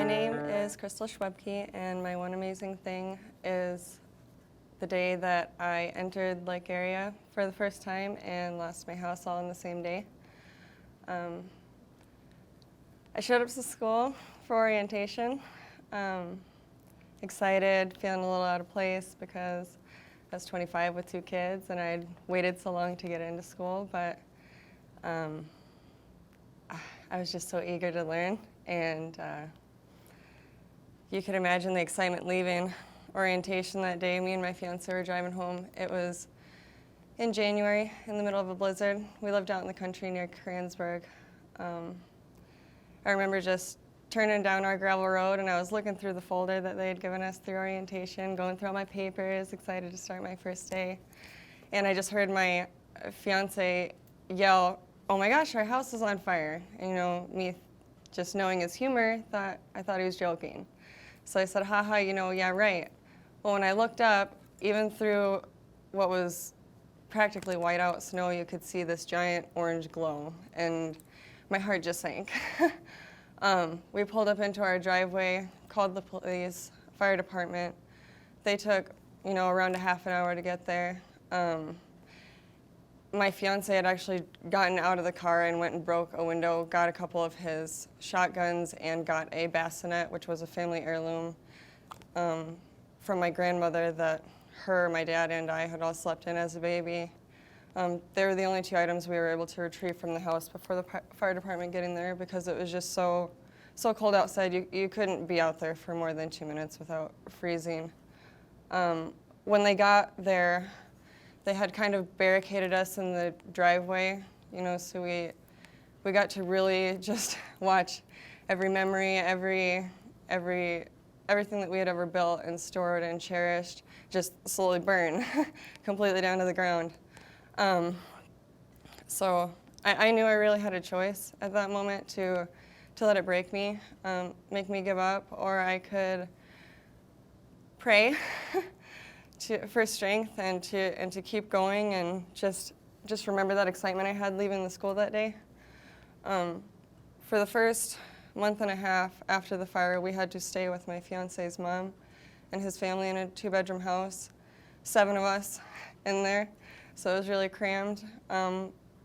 name is Crystal Schewbkey, and my one amazing thing is the day that I entered Lake Area for the first time and lost my house all in the same day. I showed up to school for orientation, excited, feeling a little out of place because I was 25 with 2 kids and I'd waited so long to get into school, but I was just so eager to learn, and you could imagine the excitement leaving orientation that day. Me and my fiance were driving home. It was in January, in the middle of a blizzard. We lived out in the country near Kransburg. I remember just turning down our gravel road, and I was looking through the folder that they had given us through orientation, going through all my papers, excited to start my first day. And I just heard my fiance yell, "Oh my gosh, our house is on fire." And me just knowing his humor, I thought he was joking. So I said, "Haha, yeah, right." Well, when I looked up, even through what was practically white out snow, you could see this giant orange glow, and my heart just sank. We pulled up into our driveway, called the police, fire department. They took, around a half an hour to get there. My fiance had actually gotten out of the car and went and broke a window, got a couple of his shotguns, and got a bassinet, which was a family heirloom from my grandmother that my dad, and I had all slept in as a baby. They were the only 2 items we were able to retrieve from the house before the fire department getting there, because it was just so cold outside. You couldn't be out there for more than 2 minutes without freezing. When they got there, they had kind of barricaded us in the driveway, so we got to really just watch every memory, everything that we had ever built and stored and cherished just slowly burn completely down to the ground. So I knew I really had a choice at that moment to let it break me, make me give up, or I could pray for strength and to keep going and just remember that excitement I had leaving the school that day. For the first month and a half after the fire, we had to stay with my fiance's mom and his family in a 2-bedroom house, 7 of us in there, so it was really crammed.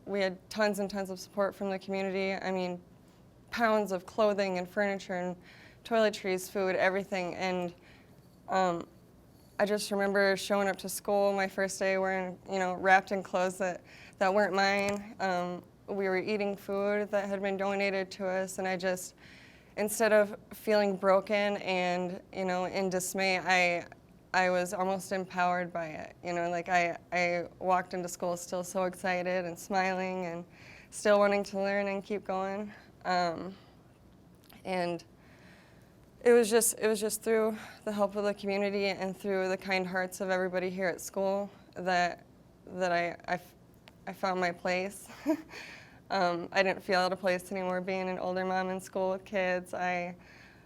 We had tons and tons of support from the community. I mean, pounds of clothing and furniture and toiletries, food, everything. And I just remember showing up to school my first day wearing, wrapped in clothes that weren't mine. We were eating food that had been donated to us, and instead of feeling broken and, in dismay, I was almost empowered by it. I walked into school still so excited and smiling and still wanting to learn and keep going. And it was just through the help of the community and through the kind hearts of everybody here at school that I found my place. I didn't feel out of place anymore being an older mom in school with kids. I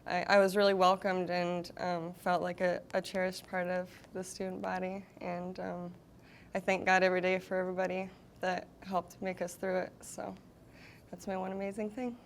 was really welcomed and felt like a cherished part of the student body. And I thank God every day for everybody that helped make us through it. So that's my one amazing thing.